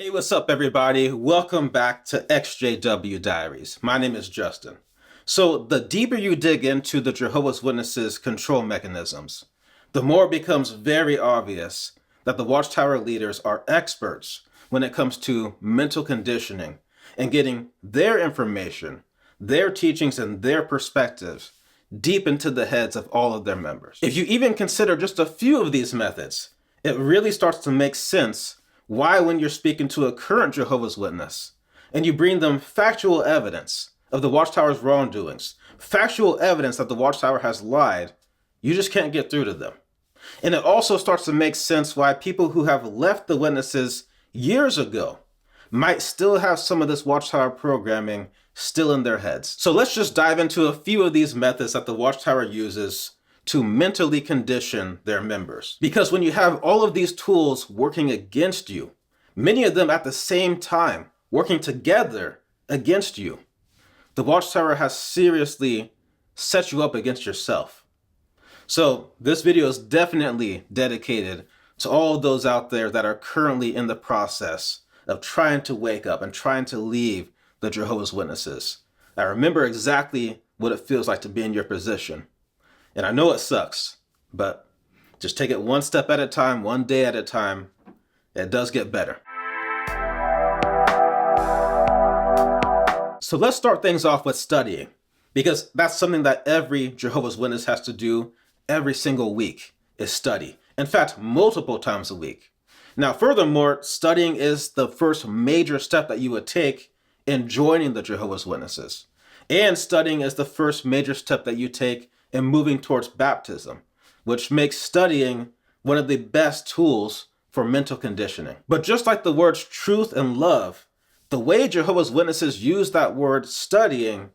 Hey, what's up, everybody? Welcome back to XJW Diaries. My name is Justin. So, the deeper you dig into the Jehovah's Witnesses' control mechanisms, the more it becomes very obvious that the Watchtower leaders are experts when it comes to mental conditioning and getting their information, their teachings, and their perspectives deep into the heads of all of their members. If you even consider just a few of these methods, it really starts to make sense why, when you're speaking to a current Jehovah's Witness and you bring them factual evidence of the Watchtower's wrongdoings, factual evidence that the Watchtower has lied, you just can't get through to them. And it also starts to make sense why people who have left the Witnesses years ago might still have some of this Watchtower programming still in their heads. So let's just dive into a few of these methods that the Watchtower uses to mentally condition their members. Because when you have all of these tools working against you, many of them at the same time working together against you, the Watchtower has seriously set you up against yourself. So this video is definitely dedicated to all of those out there that are currently in the process of trying to wake up and trying to leave the Jehovah's Witnesses. I remember exactly what it feels like to be in your position. And I know it sucks, but just take it one step at a time, one day at a time. It does get better. So let's start things off with studying, because that's something that every Jehovah's Witness has to do every single week, is study. In fact, multiple times a week. Now, furthermore, studying is the first major step that you would take in joining the Jehovah's Witnesses. And studying is the first major step that you take in moving towards baptism, which makes studying one of the best tools for mental conditioning. But just like the words truth and love, the way Jehovah's Witnesses use that word studying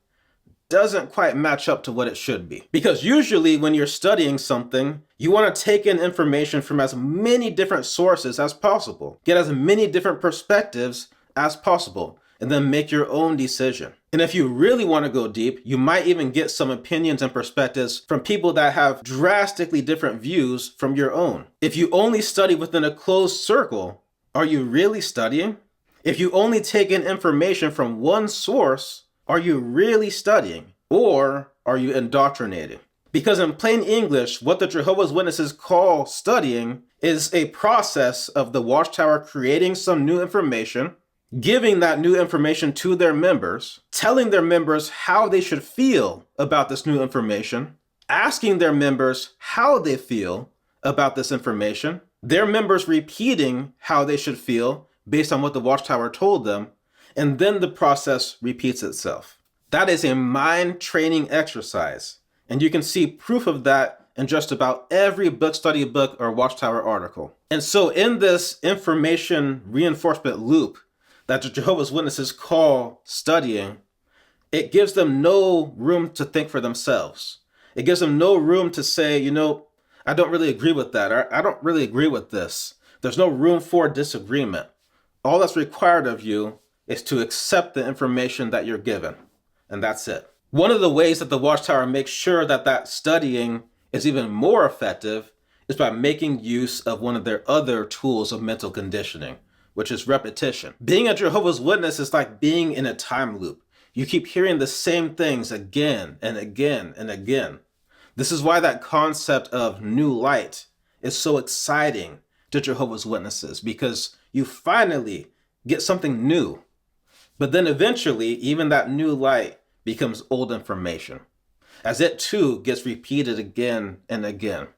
doesn't quite match up to what it should be. Because usually when you're studying something, you want to take in information from as many different sources as possible, get as many different perspectives as possible, and then make your own decision. And if you really want to go deep, you might even get some opinions and perspectives from people that have drastically different views from your own. If you only study within a closed circle, are you really studying? If you only take in information from one source, are you really studying? Or are you indoctrinating? Because in plain English, what the Jehovah's Witnesses call studying is a process of the Watchtower creating some new information, giving that new information to their members, telling their members how they should feel about this new information, asking their members how they feel about this information, their members repeating how they should feel based on what the Watchtower told them, and then the process repeats itself. That is a mind training exercise, and you can see proof of that in just about every book study book or Watchtower article. And so in this information reinforcement loop that the Jehovah's Witnesses call studying, it gives them no room to think for themselves. It gives them no room to say, I don't really agree with that, or I don't really agree with this. There's no room for disagreement. All that's required of you is to accept the information that you're given, and that's it. One of the ways that the Watchtower makes sure that that studying is even more effective is by making use of one of their other tools of mental conditioning, which is repetition. Being a Jehovah's Witness is like being in a time loop. You keep hearing the same things again and again and again. This is why that concept of new light is so exciting to Jehovah's Witnesses, because you finally get something new. But then eventually, even that new light becomes old information, as it too gets repeated again and again.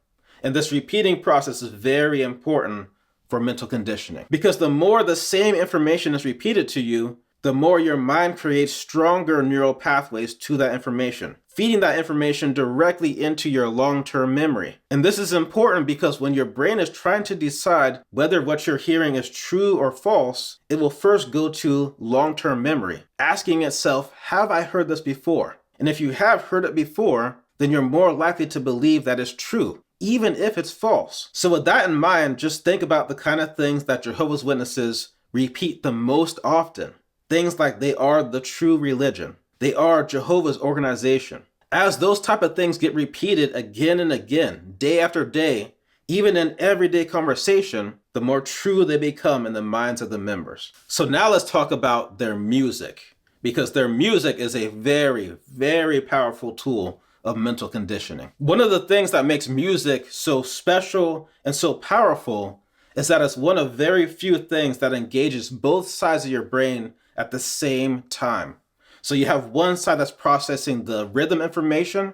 And this repeating process is very important for mental conditioning, because the more the same information is repeated to you, the more your mind creates stronger neural pathways to that information, feeding that information directly into your long-term memory. And this is important because when your brain is trying to decide whether what you're hearing is true or false, it will first go to long-term memory, asking itself, have I heard this before? And if you have heard it before, then you're more likely to believe that it's true, even if it's false. So with that in mind, just think about the kind of things that Jehovah's Witnesses repeat the most often. Things like they are the true religion. They are Jehovah's organization. As those type of things get repeated again and again, day after day, even in everyday conversation, the more true they become in the minds of the members. So now let's talk about their music, because their music is a very, very powerful tool of mental conditioning. One of the things that makes music so special and so powerful is that it's one of very few things that engages both sides of your brain at the same time. So you have one side that's processing the rhythm information,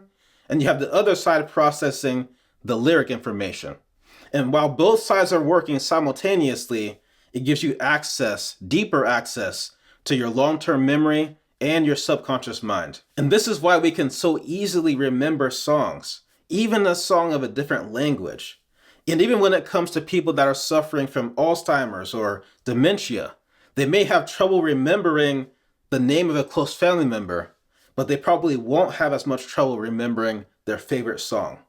and you have the other side processing the lyric information. And while both sides are working simultaneously, it gives you access, deeper access, to your long-term memory and your subconscious mind. And this is why we can so easily remember songs, even a song of a different language. And even when it comes to people that are suffering from Alzheimer's or dementia, they may have trouble remembering the name of a close family member, but they probably won't have as much trouble remembering their favorite song.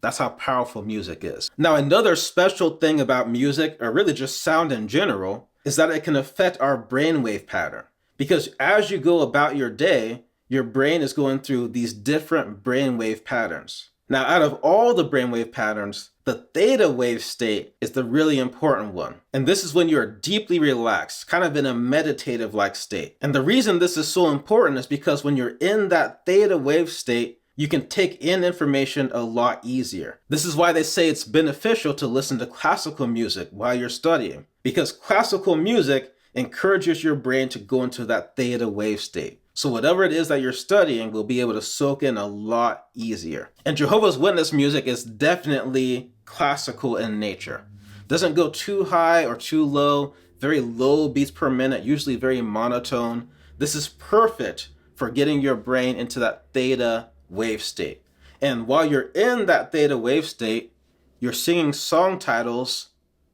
That's how powerful music is. Now, another special thing about music, or really just sound in general, is that it can affect our brainwave pattern. Because as you go about your day, your brain is going through these different brainwave patterns. Now, out of all the brainwave patterns, the theta wave state is the really important one. And this is when you're deeply relaxed, kind of in a meditative-like state. And the reason this is so important is because when you're in that theta wave state, you can take in information a lot easier. This is why they say it's beneficial to listen to classical music while you're studying, because classical music encourages your brain to go into that theta wave state. So whatever it is that you're studying will be able to soak in a lot easier. And Jehovah's Witness music is definitely classical in nature. Doesn't go too high or too low, very low beats per minute, usually very monotone. This is perfect for getting your brain into that theta wave state. And while you're in that theta wave state, you're singing song titles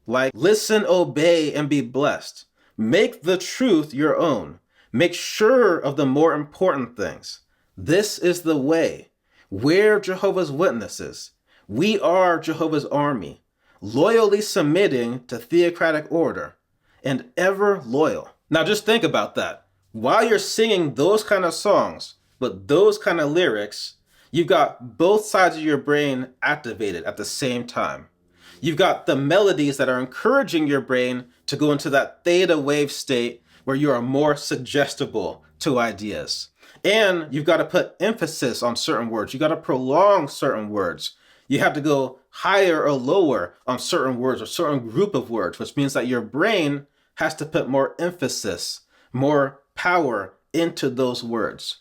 like "Listen, Obey, and Be Blessed." Make the truth your own. Make sure of the more important things. This is the way. We're Jehovah's Witnesses. We are Jehovah's army, loyally submitting to theocratic order and ever loyal. Now just think about that. While you're singing those kind of songs, with those kind of lyrics, you've got both sides of your brain activated at the same time. You've got the melodies that are encouraging your brain to go into that theta wave state where you are more suggestible to ideas. And you've got to put emphasis on certain words. You got to prolong certain words. You have to go higher or lower on certain words or certain group of words, which means that your brain has to put more emphasis, more power into those words.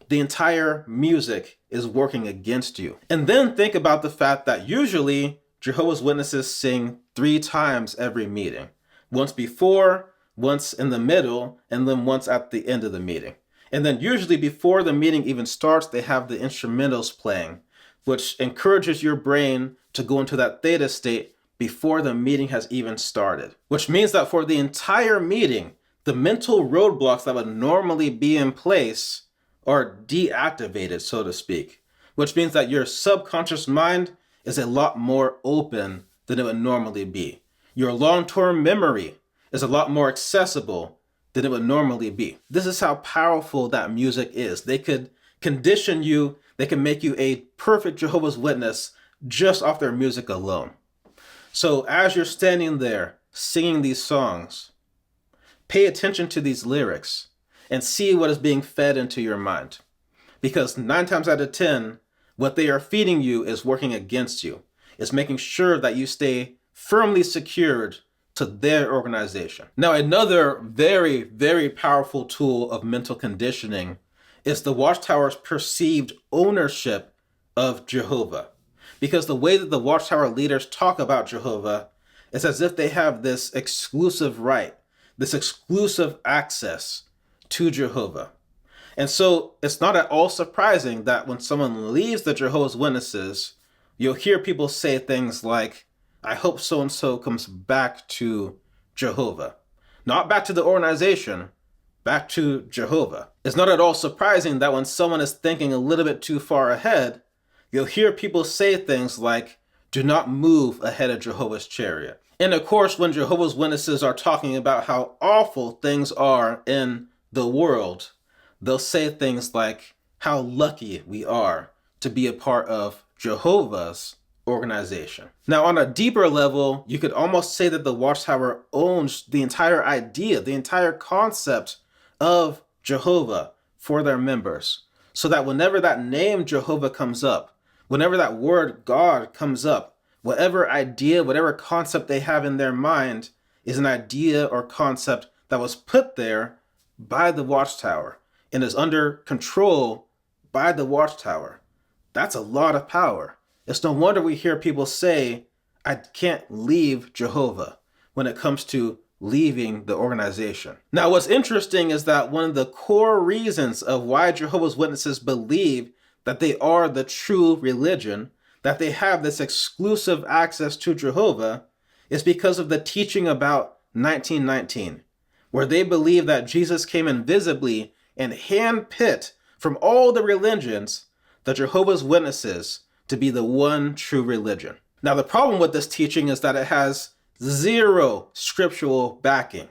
The entire music is working against you. And then think about the fact that usually Jehovah's Witnesses sing 3 times every meeting. Once before, once in the middle, and then once at the end of the meeting. And then usually before the meeting even starts, they have the instrumentals playing, which encourages your brain to go into that theta state before the meeting has even started. Which means that for the entire meeting, the mental roadblocks that would normally be in place are deactivated, so to speak. Which means that your subconscious mind is a lot more open than it would normally be. Your long-term memory is a lot more accessible than it would normally be. This is how powerful that music is. They could condition you, they can make you a perfect Jehovah's Witness just off their music alone. So as you're standing there singing these songs, pay attention to these lyrics and see what is being fed into your mind. Because 9 times out of 10, what they are feeding you is working against you. It's making sure that you stay firmly secured to their organization. Now, another very, very powerful tool of mental conditioning is the Watchtower's perceived ownership of Jehovah. Because the way that the Watchtower leaders talk about Jehovah is as if they have this exclusive right, this exclusive access to Jehovah. And so it's not at all surprising that when someone leaves the Jehovah's Witnesses, you'll hear people say things like, "I hope so-and-so comes back to Jehovah." Not back to the organization, back to Jehovah. It's not at all surprising that when someone is thinking a little bit too far ahead, you'll hear people say things like, "Do not move ahead of Jehovah's chariot." And of course, when Jehovah's Witnesses are talking about how awful things are in the world, they'll say things like, "How lucky we are to be a part of Jehovah's organization. Now, on a deeper level, you could almost say that the Watchtower owns the entire idea, the entire concept of Jehovah for their members, so that whenever that name Jehovah comes up, whenever that word God comes up, whatever idea, whatever concept they have in their mind is an idea or concept that was put there by the Watchtower and is under control by the Watchtower. That's a lot of power. It's no wonder we hear people say, I can't leave Jehovah when it comes to leaving the organization. Now, what's interesting is that one of the core reasons of why Jehovah's Witnesses believe that they are the true religion, that they have this exclusive access to Jehovah, is because of the teaching about 1919, where they believe that Jesus came invisibly and handpicked from all the religions the Jehovah's Witnesses to be the one true religion. Now, the problem with this teaching is that it has zero scriptural backing.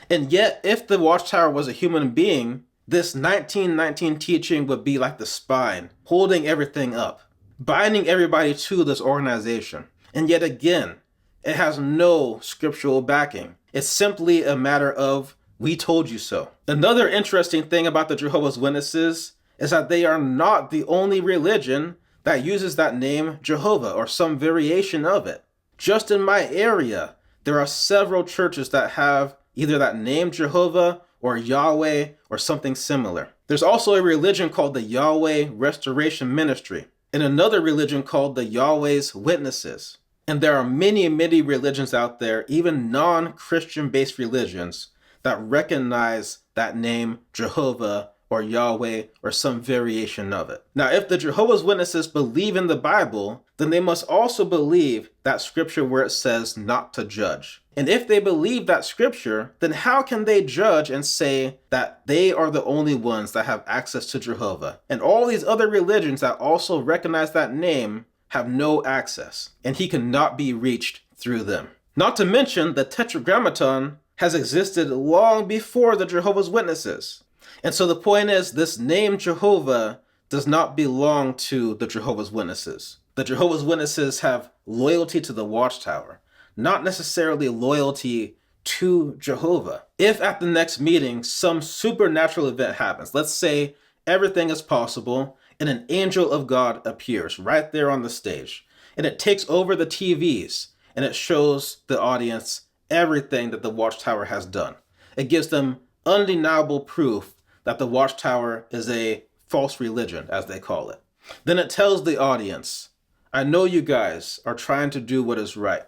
And yet, if the Watchtower was a human being, this 1919 teaching would be like the spine, holding everything up, binding everybody to this organization. And yet again, it has no scriptural backing. It's simply a matter of, we told you so. Another interesting thing about the Jehovah's Witnesses is that they are not the only religion that uses that name Jehovah or some variation of it. Just in my area, there are several churches that have either that name Jehovah or Yahweh or something similar. There's also a religion called the Yahweh Restoration Ministry and another religion called the Yahweh's Witnesses. And there are many, many religions out there, even non-Christian based religions, that recognize that name Jehovah or Yahweh or some variation of it. Now, if the Jehovah's Witnesses believe in the Bible, then they must also believe that scripture where it says not to judge. And if they believe that scripture, then how can they judge and say that they are the only ones that have access to Jehovah? And all these other religions that also recognize that name have no access, and he cannot be reached through them. Not to mention, the Tetragrammaton has existed long before the Jehovah's Witnesses. And so the point is, this name Jehovah does not belong to the Jehovah's Witnesses. The Jehovah's Witnesses have loyalty to the Watchtower, not necessarily loyalty to Jehovah. If at the next meeting some supernatural event happens, let's say everything is possible and an angel of God appears right there on the stage, and it takes over the TVs and it shows the audience everything that the Watchtower has done. It gives them undeniable proof that the Watchtower is a false religion, as they call it. Then it tells the audience, I know you guys are trying to do what is right.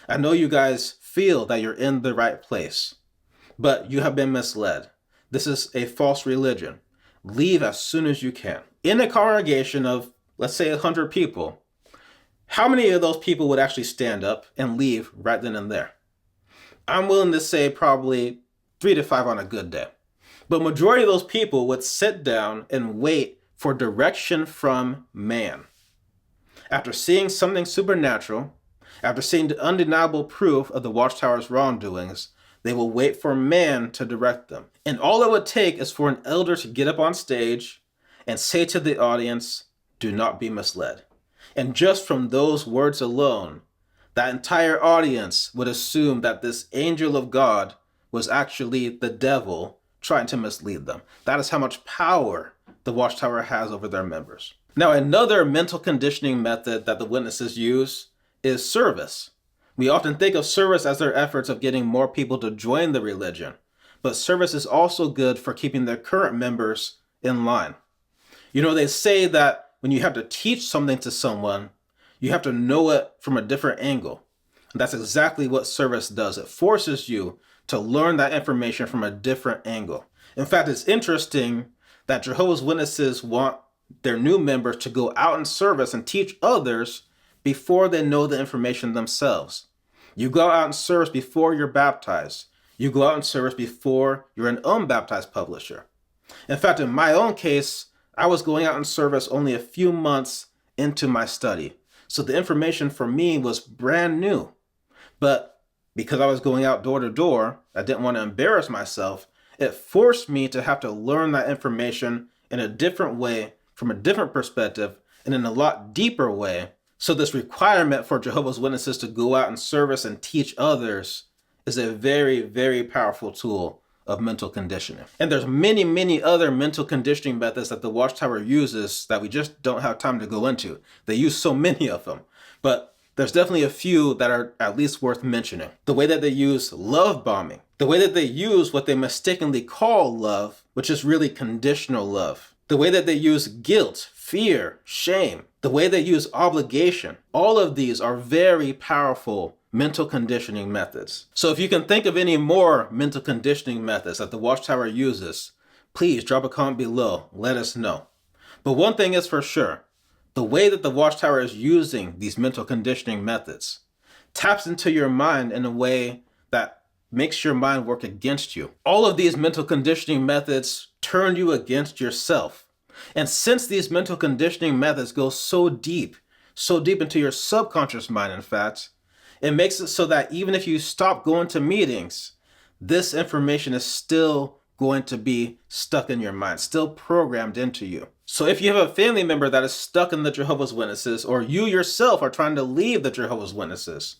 I know you guys feel that you're in the right place, but you have been misled. This is a false religion. Leave as soon as you can. In a congregation of, let's say, 100 people, how many of those people would actually stand up and leave right then and there? I'm willing to say probably 3 to 5 on a good day. But majority of those people would sit down and wait for direction from man. After seeing something supernatural, after seeing the undeniable proof of the Watchtower's wrongdoings, they will wait for man to direct them. And all it would take is for an elder to get up on stage and say to the audience, do not be misled. And just from those words alone, that entire audience would assume that this angel of God was actually the devil trying to mislead them. That is how much power the Watchtower has over their members. Now, another mental conditioning method that the Witnesses use is service. We often think of service as their efforts of getting more people to join the religion, but service is also good for keeping their current members in line. You know, they say that when you have to teach something to someone, you have to know it from a different angle. And that's exactly what service does. It forces you to learn that information from a different angle. In fact, it's interesting that Jehovah's Witnesses want their new members to go out in service and teach others before they know the information themselves. You go out in service before you're baptized. You go out in service before you're an unbaptized publisher. In fact, in my own case, I was going out in service only a few months into my study. So the information for me was brand new. But because I was going out door to door, I didn't want to embarrass myself. It forced me to have to learn that information in a different way, from a different perspective, and in a lot deeper way, So this requirement for Jehovah's Witnesses to go out and service and teach others is a very, very powerful tool of mental conditioning. And there's many, many other mental conditioning methods that the Watchtower uses that we just don't have time to go into. They use so many of them, but there's definitely a few that are at least worth mentioning. The way that they use love bombing, the way that they use what they mistakenly call love, which is really conditional love, the way that they use guilt, fear, shame, the way they use obligation. All of these are very powerful mental conditioning methods. So if you can think of any more mental conditioning methods that the Watchtower uses, please drop a comment below, let us know. But one thing is for sure, the way that the Watchtower is using these mental conditioning methods taps into your mind in a way that makes your mind work against you. All of these mental conditioning methods turn you against yourself. And since these mental conditioning methods go so deep into your subconscious mind, in fact, it makes it so that even if you stop going to meetings, this information is still going to be stuck in your mind, still programmed into you. So if you have a family member that is stuck in the Jehovah's Witnesses, or you yourself are trying to leave the Jehovah's Witnesses,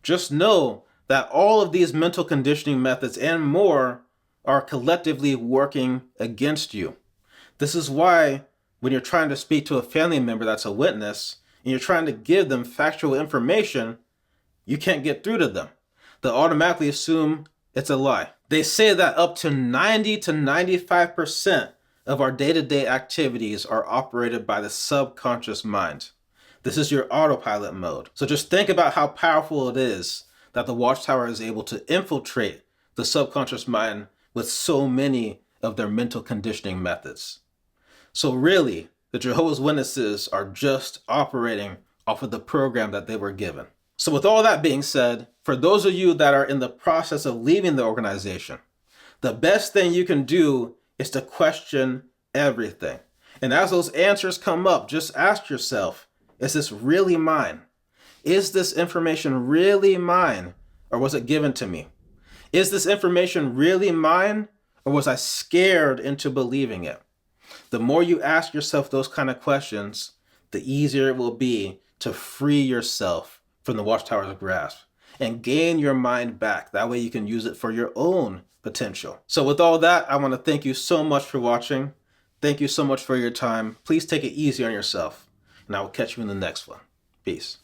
just know that all of these mental conditioning methods and more are collectively working against you. This is why when you're trying to speak to a family member that's a witness, and you're trying to give them factual information, you can't get through to them. They'll automatically assume it's a lie. They say that up to 90 to 95% of our day-to-day activities are operated by the subconscious mind. This is your autopilot mode. So just think about how powerful it is that the Watchtower is able to infiltrate the subconscious mind with so many of their mental conditioning methods. So really, the Jehovah's Witnesses are just operating off of the program that they were given. So with all that being said, for those of you that are in the process of leaving the organization, the best thing you can do is to question everything. And as those answers come up, just ask yourself, is this really mine? Is this information really mine, or was it given to me? Is this information really mine, or was I scared into believing it? The more you ask yourself those kind of questions, the easier it will be to free yourself from the Watchtower's grasp and gain your mind back. That way you can use it for your own potential. So with all that, I want to thank you so much for watching. Thank you so much for your time. Please take it easy on yourself, and I will catch you in the next one. Peace.